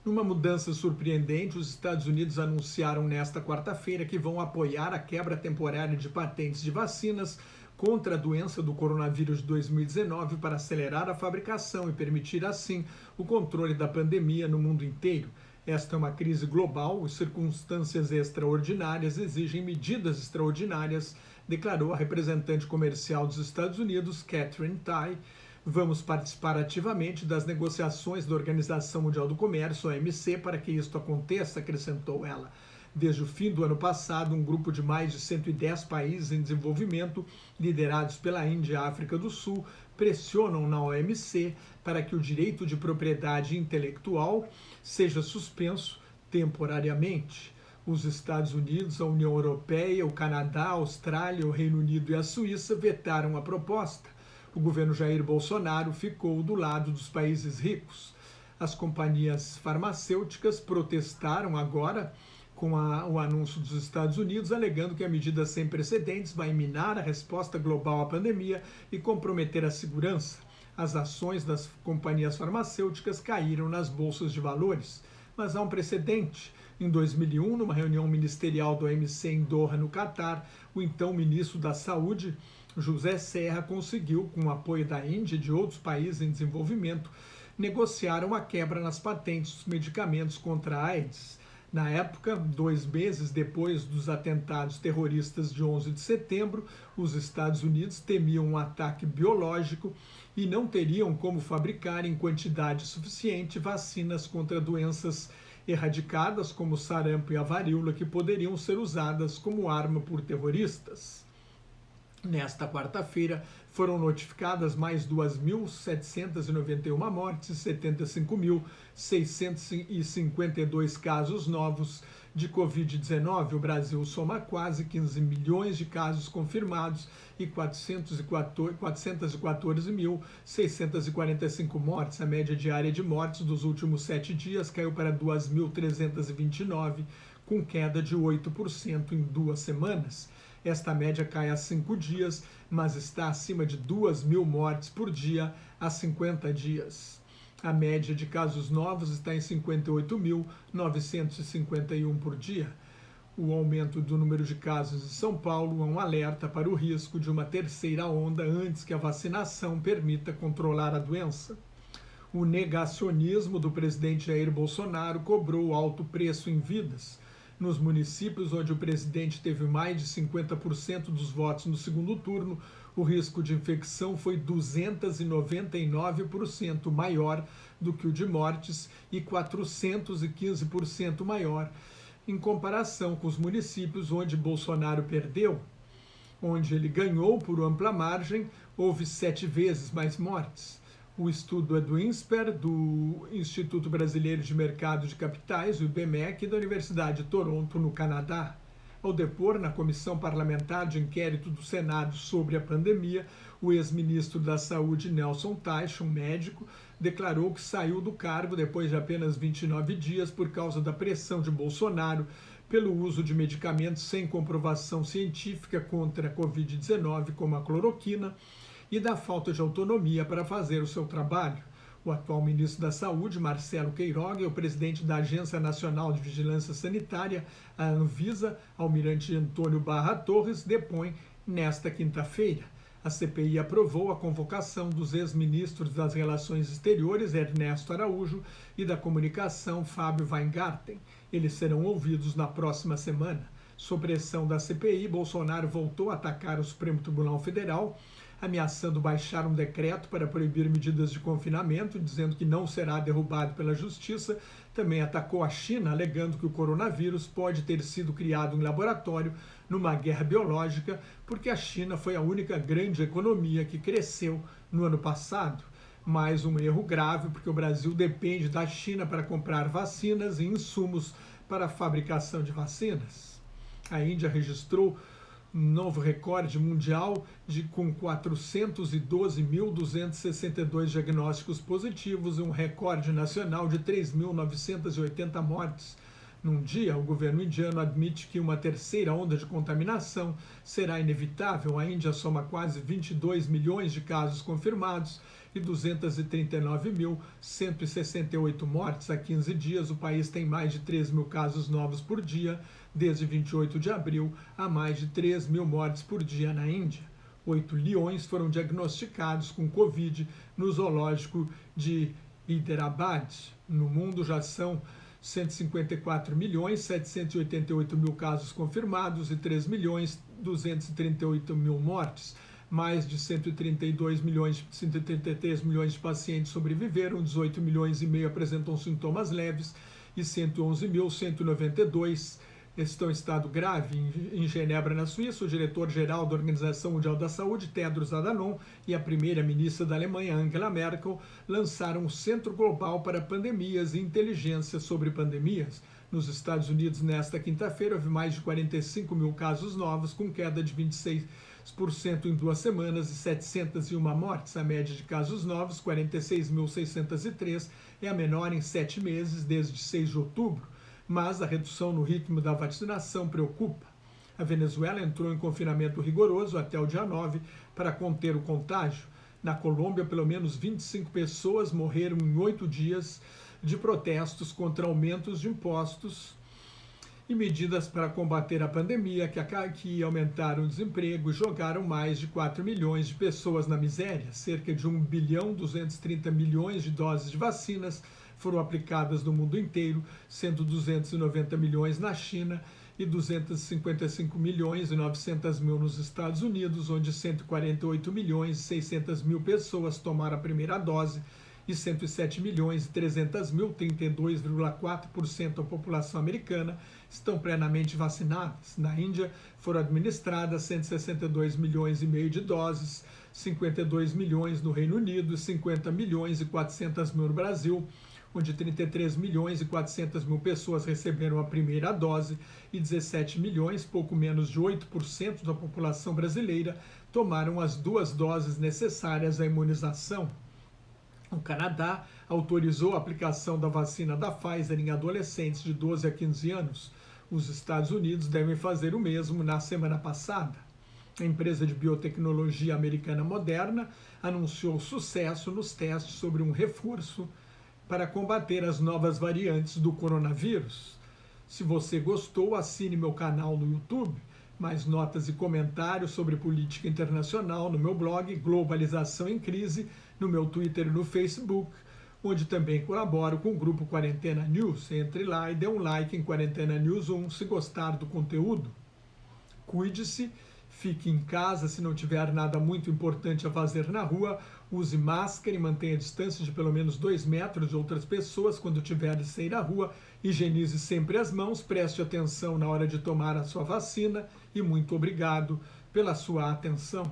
Numa mudança surpreendente, os Estados Unidos anunciaram nesta quarta-feira que vão apoiar a quebra temporária de patentes de vacinas contra a doença do coronavírus de 2019 para acelerar a fabricação e permitir, assim, o controle da pandemia no mundo inteiro. Esta é uma crise global e circunstâncias extraordinárias exigem medidas extraordinárias, declarou a representante comercial dos Estados Unidos, Katherine Tai. Vamos participar ativamente das negociações da Organização Mundial do Comércio, OMC, para que isto aconteça, acrescentou ela. Desde o fim do ano passado, um grupo de mais de 110 países em desenvolvimento, liderados pela Índia e África do Sul, pressionam na OMC para que o direito de propriedade intelectual seja suspenso temporariamente. Os Estados Unidos, a União Europeia, o Canadá, a Austrália, o Reino Unido e a Suíça vetaram a proposta. O governo Jair Bolsonaro ficou do lado dos países ricos. As companhias farmacêuticas protestaram agora com o anúncio dos Estados Unidos, alegando que a medida sem precedentes vai minar a resposta global à pandemia e comprometer a segurança. As ações das companhias farmacêuticas caíram nas bolsas de valores. Mas há um precedente. Em 2001, numa reunião ministerial do OMC em Doha, no Catar, o então ministro da Saúde, José Serra, conseguiu, com o apoio da Índia e de outros países em desenvolvimento, negociar uma quebra nas patentes dos medicamentos contra a AIDS. Na época, 2 meses depois dos atentados terroristas de 11 de setembro, os Estados Unidos temiam um ataque biológico e não teriam como fabricar em quantidade suficiente vacinas contra doenças erradicadas como o sarampo e a varíola, que poderiam ser usadas como arma por terroristas. Nesta quarta-feira, foram notificadas mais 2.791 mortes e 75.652 casos novos de Covid-19. O Brasil soma quase 15 milhões de casos confirmados e 414.645 mortes. A média diária de mortes dos últimos 7 dias caiu para 2.329, com queda de 8% em 2 semanas. Esta média cai há 5 dias, mas está acima de 2.000 mortes por dia há 50 dias. A média de casos novos está em 58.951 por dia. O aumento do número de casos em São Paulo é um alerta para o risco de uma terceira onda antes que a vacinação permita controlar a doença. O negacionismo do presidente Jair Bolsonaro cobrou alto preço em vidas. Nos municípios onde o presidente teve mais de 50% dos votos no segundo turno, o risco de infecção foi 299% maior do que o de mortes e 415% maior em comparação com os municípios onde Bolsonaro perdeu. Onde ele ganhou por ampla margem, houve 7 vezes mais mortes. O estudo é do INSPER, do Instituto Brasileiro de Mercado de Capitais, o IBMEC, e da Universidade de Toronto, no Canadá. Ao depor na Comissão Parlamentar de Inquérito do Senado sobre a pandemia, o ex-ministro da Saúde, Nelson Teich, um médico, declarou que saiu do cargo depois de apenas 29 dias por causa da pressão de Bolsonaro pelo uso de medicamentos sem comprovação científica contra a Covid-19, como a cloroquina, e da falta de autonomia para fazer o seu trabalho. O atual ministro da Saúde, Marcelo Queiroga, e o presidente da Agência Nacional de Vigilância Sanitária, a Anvisa, almirante Antônio Barra Torres, depõem nesta quinta-feira. A CPI aprovou a convocação dos ex-ministros das Relações Exteriores, Ernesto Araújo, e da Comunicação, Fábio Weingarten. Eles serão ouvidos na próxima semana. Sob pressão da CPI, Bolsonaro voltou a atacar o Supremo Tribunal Federal, ameaçando baixar um decreto para proibir medidas de confinamento, dizendo que não será derrubado pela justiça. Também atacou a China, alegando que o coronavírus pode ter sido criado em laboratório numa guerra biológica, porque a China foi a única grande economia que cresceu no ano passado. Mais um erro grave, porque o Brasil depende da China para comprar vacinas e insumos para a fabricação de vacinas. A Índia registrou novo recorde mundial com 412.262 diagnósticos positivos e um recorde nacional de 3.980 mortes. Num dia, o governo indiano admite que uma terceira onda de contaminação será inevitável. A Índia soma quase 22 milhões de casos confirmados e 239.168 mortes. Há 15 dias, o país tem mais de 3 mil casos novos por dia. Desde 28 de abril, há mais de 3 mil mortes por dia na Índia. 8 leões foram diagnosticados com Covid no zoológico de Hyderabad. No mundo já são 154.788.000 casos confirmados e 3.238.000 mortes. Mais de 133 milhões de pacientes sobreviveram, 18 milhões e meio apresentam sintomas leves e 111.192 estão em estado grave. Em Genebra, na Suíça, o diretor-geral da Organização Mundial da Saúde, Tedros Adhanom, e a primeira-ministra da Alemanha, Angela Merkel, lançaram um Centro Global para Pandemias e Inteligência sobre Pandemias. Nos Estados Unidos, nesta quinta-feira, houve mais de 45 mil casos novos, com queda de 26% em 2 semanas e 701 mortes. A média de casos novos, 46.603, é a menor em 7 meses, desde 6 de outubro. Mas a redução no ritmo da vacinação preocupa. A Venezuela entrou em confinamento rigoroso até o dia 9 para conter o contágio. Na Colômbia, pelo menos 25 pessoas morreram em 8 dias de protestos contra aumentos de impostos e medidas para combater a pandemia que aumentaram o desemprego e jogaram mais de 4 milhões de pessoas na miséria. Cerca de 1,230 bilhões de doses de vacinas foram aplicadas no mundo inteiro, sendo 290 milhões na China e 255 milhões e 900 mil nos Estados Unidos, onde 148 milhões e 600 mil pessoas tomaram a primeira dose e 107 milhões e 300 mil, 32,4% da população americana, estão plenamente vacinadas. Na Índia, foram administradas 162 milhões e meio de doses, 52 milhões no Reino Unido e 50 milhões e 400 mil no Brasil, onde 33 milhões e 400 mil pessoas receberam a primeira dose e 17 milhões, pouco menos de 8% da população brasileira, tomaram as 2 doses necessárias à imunização. O Canadá autorizou a aplicação da vacina da Pfizer em adolescentes de 12 a 15 anos. Os Estados Unidos devem fazer o mesmo na semana passada. A empresa de biotecnologia americana Moderna anunciou sucesso nos testes sobre um reforço para combater as novas variantes do coronavírus. Se você gostou, assine meu canal no YouTube. Mais notas e comentários sobre política internacional no meu blog Globalização em Crise, no meu Twitter e no Facebook, onde também colaboro com o grupo Quarentena News. Entre lá e dê um like em Quarentena News 1 se gostar do conteúdo. Cuide-se, fique em casa se não tiver nada muito importante a fazer na rua, use máscara e mantenha a distância de pelo menos 2 metros de outras pessoas quando tiver de sair à rua, higienize sempre as mãos, preste atenção na hora de tomar a sua vacina e muito obrigado pela sua atenção.